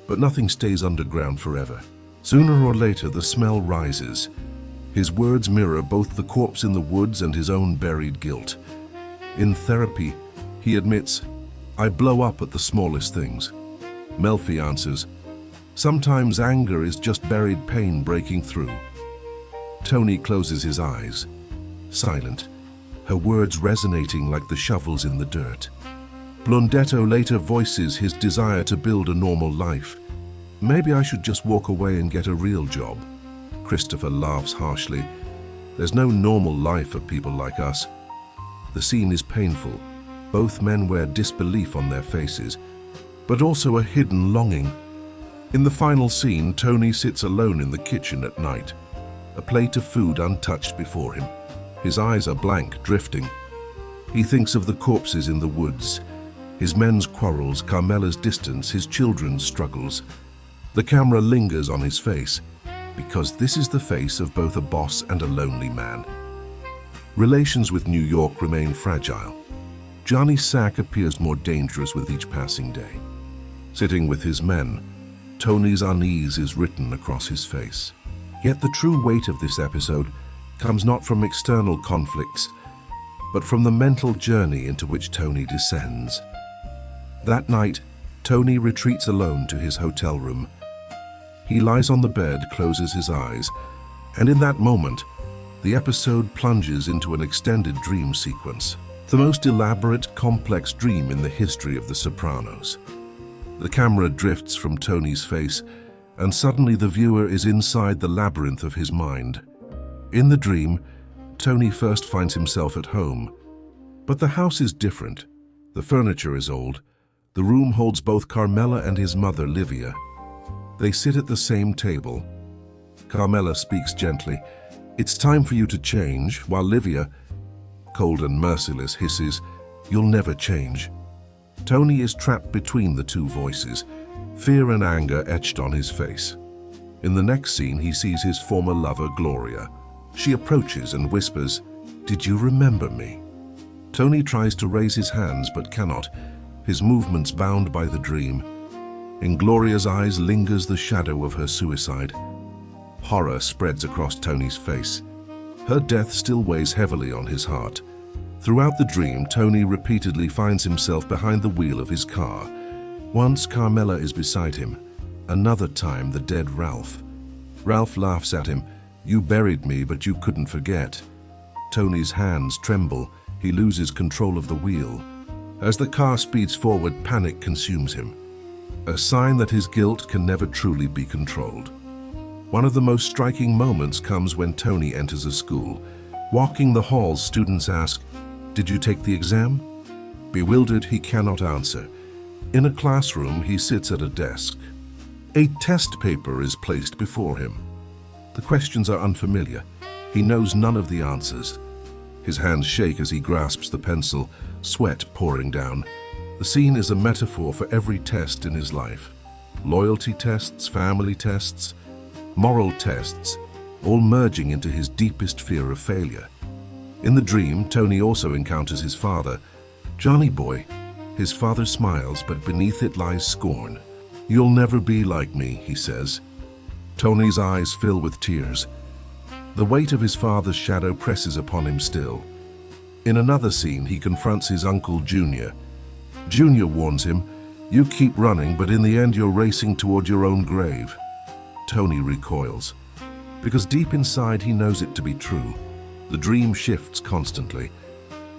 but nothing stays underground forever. Sooner or later, the smell rises. His words mirror both the corpse in the woods and his own buried guilt. In therapy, he admits, I blow up at the smallest things. Melfi answers, sometimes anger is just buried pain breaking through. Tony closes his eyes, silent, her words resonating like the shovels in the dirt. Blundetto later voices his desire to build a normal life. Maybe I should just walk away and get a real job. Christopher laughs harshly. There's no normal life for people like us. The scene is painful. Both men wear disbelief on their faces, but also a hidden longing. In the final scene, Tony sits alone in the kitchen at night, a plate of food untouched before him. His eyes are blank, drifting. He thinks of the corpses in the woods, his men's quarrels, Carmela's distance, his children's struggles. The camera lingers on his face, because this is the face of both a boss and a lonely man. Relations with New York remain fragile. Johnny Sack appears more dangerous with each passing day. Sitting with his men, Tony's unease is written across his face. Yet the true weight of this episode comes not from external conflicts, but from the mental journey into which Tony descends. That night, Tony retreats alone to his hotel room. He lies on the bed, closes his eyes, and in that moment, the episode plunges into an extended dream sequence, the most elaborate, complex dream in the history of The Sopranos. The camera drifts from Tony's face, and suddenly the viewer is inside the labyrinth of his mind. In the dream, Tony first finds himself at home. But the house is different. The furniture is old. The room holds both Carmela and his mother, Livia. They sit at the same table. Carmela speaks gently. It's time for you to change, while Livia, cold and merciless, hisses, you'll never change. Tony is trapped between the two voices, fear and anger etched on his face. In the next scene, he sees his former lover, Gloria. She approaches and whispers, "Did you remember me?" Tony tries to raise his hands but cannot, his movements bound by the dream. In Gloria's eyes lingers the shadow of her suicide. Horror spreads across Tony's face. Her death still weighs heavily on his heart. Throughout the dream, Tony repeatedly finds himself behind the wheel of his car. Once Carmela is beside him, Another time, the dead Ralph. Ralph laughs at him. You buried me, but you couldn't forget. Tony's hands tremble. He loses control of the wheel. As the car speeds forward, panic consumes him. A sign that his guilt can never truly be controlled. One of the most striking moments comes when Tony enters a school. Walking the halls, students ask, "Did you take the exam?" Bewildered, he cannot answer. In a classroom, he sits at a desk. A test paper is placed before him. The questions are unfamiliar. He knows none of the answers. His hands shake as he grasps the pencil, sweat pouring down. The scene is a metaphor for every test in his life. Loyalty tests, family tests, moral tests, all merging into his deepest fear of failure. In the dream, Tony also encounters his father. "Johnny boy." His father smiles, but beneath it lies scorn. "You'll never be like me," he says. Tony's eyes fill with tears. The weight of his father's shadow presses upon him still. In another scene, he confronts his uncle Junior. Junior warns him, "You keep running, but in the end you're racing toward your own grave." Tony recoils, because deep inside he knows it to be true. The dream shifts constantly.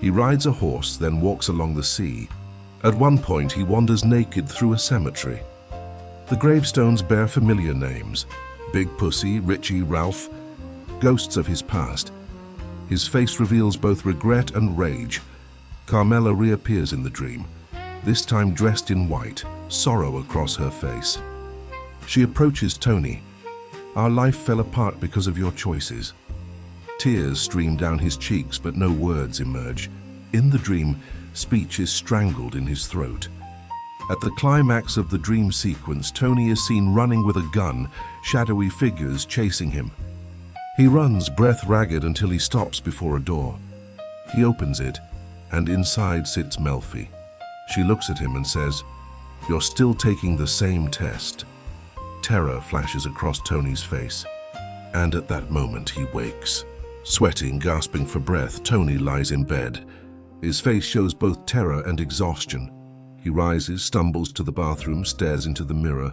He rides a horse, then walks along the sea. At one point, he wanders naked through a cemetery. The gravestones bear familiar names: Big Pussy, Richie, Ralph, ghosts of his past. His face reveals both regret and rage. Carmela reappears in the dream, this time dressed in white, sorrow across her face. She approaches Tony. "Our life fell apart because of your choices." Tears stream down his cheeks, but no words emerge. In the dream, speech is strangled in his throat. At the climax of the dream sequence, Tony is seen running with a gun, shadowy figures chasing him. He runs, breath ragged, until he stops before a door. He opens it, and inside sits Melfi. She looks at him and says, "You're still taking the same test." Terror flashes across Tony's face, and at that moment he wakes. Sweating, gasping for breath, Tony lies in bed. His face shows both terror and exhaustion. He rises, stumbles to the bathroom, stares into the mirror.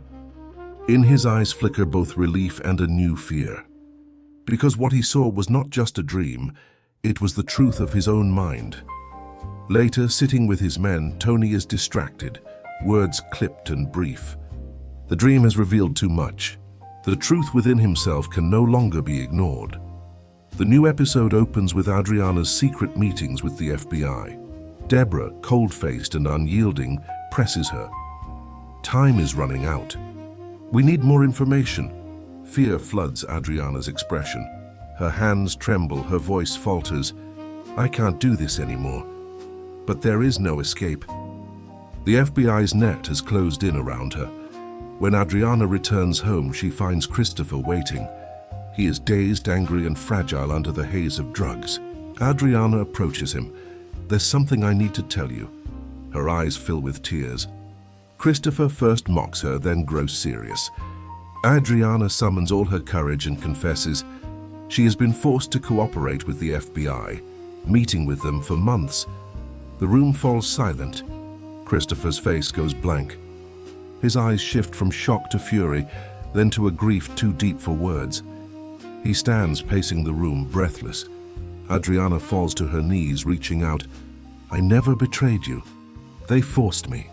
In his eyes flicker both relief and a new fear. Because what he saw was not just a dream, it was the truth of his own mind. Later, sitting with his men, Tony is distracted, words clipped and brief. The dream has revealed too much. The truth within himself can no longer be ignored. The new episode opens with Adriana's secret meetings with the FBI. Deborah, cold-faced and unyielding, presses her. Time is running out. "We need more information." Fear floods Adriana's expression. Her hands tremble, her voice falters. "I can't do this anymore." But there is no escape. The FBI's net has closed in around her. When Adriana returns home, she finds Christopher waiting. He is dazed, angry, and fragile under the haze of drugs. Adriana approaches him. "There's something I need to tell you." Her eyes fill with tears. Christopher first mocks her, then grows serious. Adriana summons all her courage and confesses. She has been forced to cooperate with the FBI, meeting with them for months. The room falls silent. Christopher's face goes blank. His eyes shift from shock to fury, then to a grief too deep for words. He stands pacing the room, breathless. Adriana falls to her knees, reaching out. "I never betrayed you. They forced me."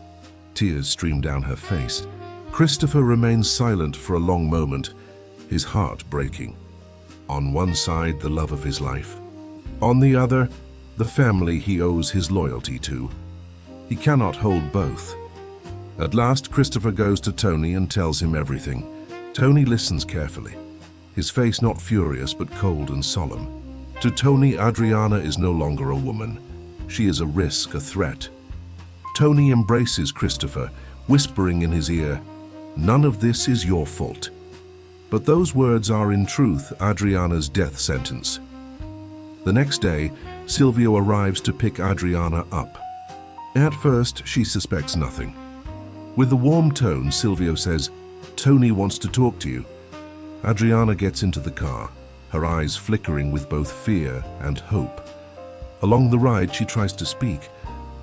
Tears stream down her face. Christopher remains silent for a long moment, his heart breaking. On one side, the love of his life. On the other, the family he owes his loyalty to. He cannot hold both. At last, Christopher goes to Tony and tells him everything. Tony listens carefully, his face not furious but cold and solemn. To Tony, Adriana is no longer a woman. She is a risk, a threat. Tony embraces Christopher, whispering in his ear, "None of this is your fault." But those words are in truth Adriana's death sentence. The next day, Silvio arrives to pick Adriana up. At first, she suspects nothing. With a warm tone, Silvio says, "Tony wants to talk to you." Adriana gets into the car, her eyes flickering with both fear and hope. Along the ride, she tries to speak,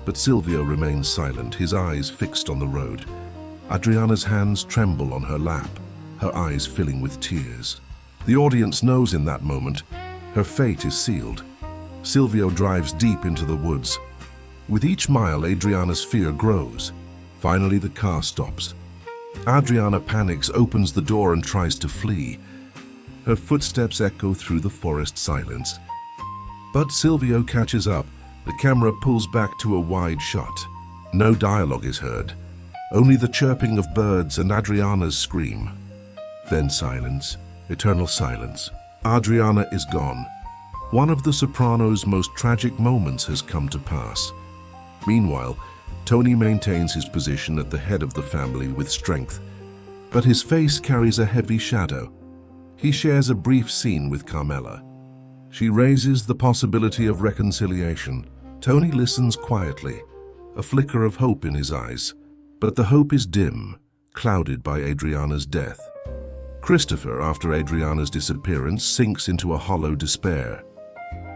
but Silvio remains silent, his eyes fixed on the road. Adriana's hands tremble on her lap, her eyes filling with tears. The audience knows in that moment her fate is sealed. Silvio drives deep into the woods. With each mile, Adriana's fear grows. Finally, the car stops. Adriana panics, opens the door and tries to flee. Her footsteps echo through the forest silence. But Silvio catches up. The camera pulls back to a wide shot. No dialogue is heard. Only the chirping of birds and Adriana's scream. Then silence, eternal silence. Adriana is gone. One of the Sopranos' most tragic moments has come to pass. Meanwhile, Tony maintains his position at the head of the family with strength, but his face carries a heavy shadow. He shares a brief scene with Carmela. She raises the possibility of reconciliation. Tony listens quietly, a flicker of hope in his eyes, but the hope is dim, clouded by Adriana's death. Christopher, after Adriana's disappearance, sinks into a hollow despair.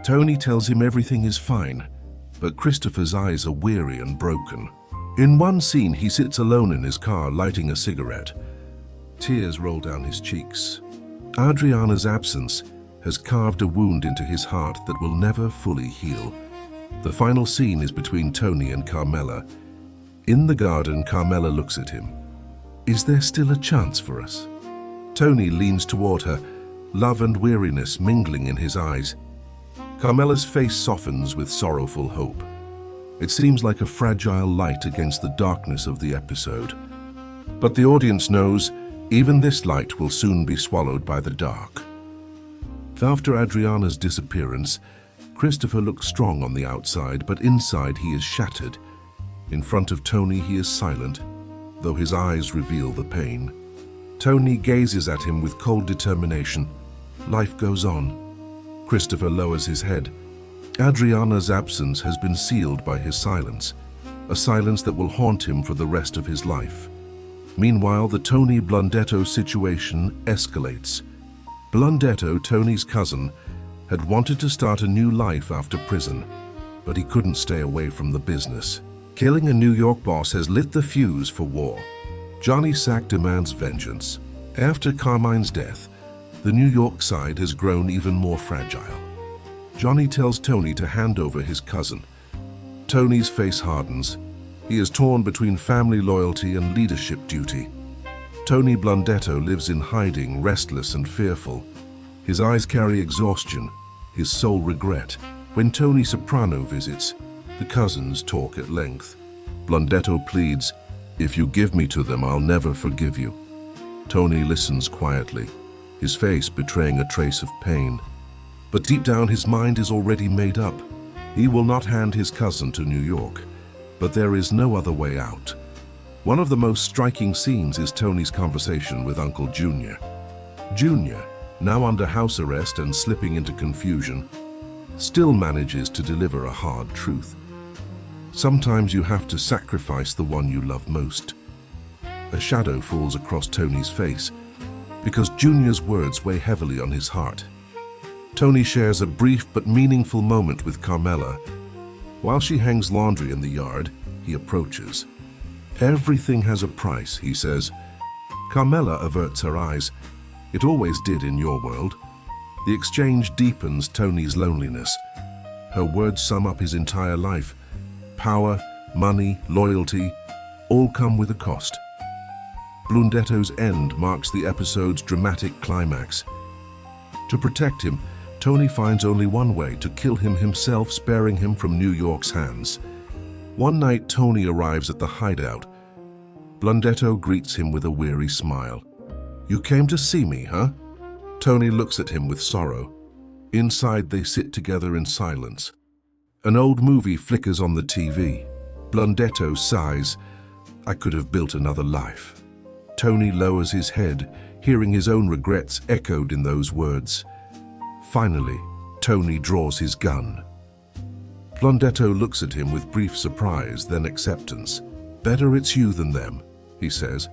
Tony tells him everything is fine, but Christopher's eyes are weary and broken. In one scene, he sits alone in his car, lighting a cigarette. Tears roll down his cheeks. Adriana's absence has carved a wound into his heart that will never fully heal. The final scene is between Tony and Carmela. In the garden, Carmela looks at him. Is there still a chance for us? Tony leans toward her, love and weariness mingling in his eyes. Carmela's face softens with sorrowful hope. It seems like a fragile light against the darkness of the episode. But the audience knows even this light will soon be swallowed by the dark. After Adriana's disappearance, Christopher looks strong on the outside, but inside he is shattered. In front of Tony he is silent, though his eyes reveal the pain. Tony gazes at him with cold determination. Life goes on. Christopher lowers his head. Adriana's absence has been sealed by his silence, a silence that will haunt him for the rest of his life. Meanwhile, the Tony Blundetto situation escalates. Blundetto, Tony's cousin, had wanted to start a new life after prison, but he couldn't stay away from the business. Killing a New York boss has lit the fuse for war. Johnny Sack demands vengeance. After Carmine's death, the New York side has grown even more fragile. Johnny tells Tony to hand over his cousin. Tony's face hardens. He is torn between family loyalty and leadership duty. Tony Blundetto lives in hiding, restless and fearful. His eyes carry exhaustion, his soul regret. When Tony Soprano visits, the cousins talk at length. Blundetto pleads, "If you give me to them, I'll never forgive you." Tony listens quietly, his face betraying a trace of pain. But deep down his mind is already made up. He will not hand his cousin to New York, but there is no other way out. One of the most striking scenes is Tony's conversation with Uncle Junior. Junior, now under house arrest and slipping into confusion, still manages to deliver a hard truth. Sometimes you have to sacrifice the one you love most. A shadow falls across Tony's face, because Junior's words weigh heavily on his heart. Tony shares a brief but meaningful moment with Carmela. While she hangs laundry in the yard, he approaches. "Everything has a price," he says. Carmela averts her eyes. "It always did in your world." The exchange deepens Tony's loneliness. Her words sum up his entire life. Power, money, loyalty, all come with a cost. Blundetto's end marks the episode's dramatic climax. To protect him, Tony finds only one way: to kill him himself, sparing him from New York's hands. One night, Tony arrives at the hideout. Blundetto greets him with a weary smile. "You came to see me, huh?" Tony looks at him with sorrow. Inside, they sit together in silence. An old movie flickers on the TV. Blundetto sighs, "I could have built another life." Tony lowers his head, hearing his own regrets echoed in those words. Finally, Tony draws his gun. Blundetto looks at him with brief surprise, then acceptance. "Better it's you than them," he says.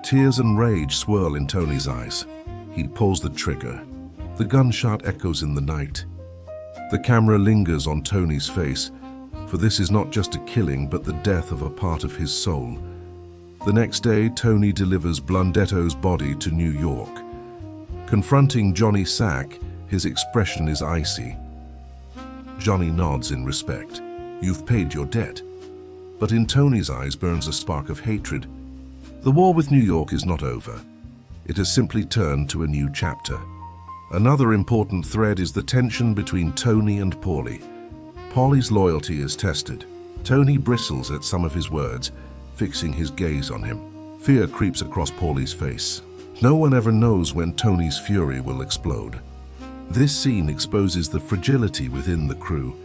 Tears and rage swirl in Tony's eyes. He pulls the trigger. The gunshot echoes in the night. The camera lingers on Tony's face, for this is not just a killing but the death of a part of his soul. The next day, Tony delivers Blundetto's body to New York. Confronting Johnny Sack, his expression is icy. Johnny nods in respect. You've paid your debt. But in Tony's eyes burns a spark of hatred. The war with New York is not over. It has simply turned to a new chapter. Another important thread is the tension between Tony and Paulie. Paulie's loyalty is tested. Tony bristles at some of his words, fixing his gaze on him. Fear creeps across Paulie's face. No one ever knows when Tony's fury will explode. This scene exposes the fragility within the crew.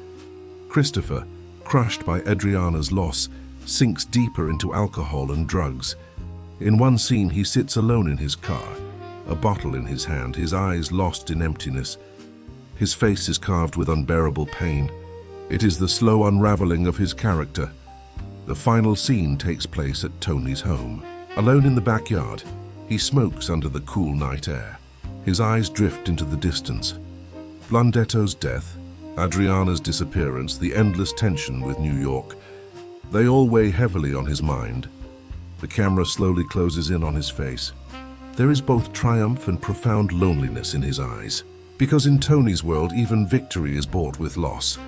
Christopher, crushed by Adriana's loss, sinks deeper into alcohol and drugs. In one scene, he sits alone in his car, a bottle in his hand, his eyes lost in emptiness. His face is carved with unbearable pain. It is the slow unraveling of his character. The final scene takes place at Tony's home. Alone in the backyard, he smokes under the cool night air. His eyes drift into the distance. Blundetto's death, Adriana's disappearance, the endless tension with New York, they all weigh heavily on his mind. The camera slowly closes in on his face. There is both triumph and profound loneliness in his eyes. Because in Tony's world, even victory is bought with loss.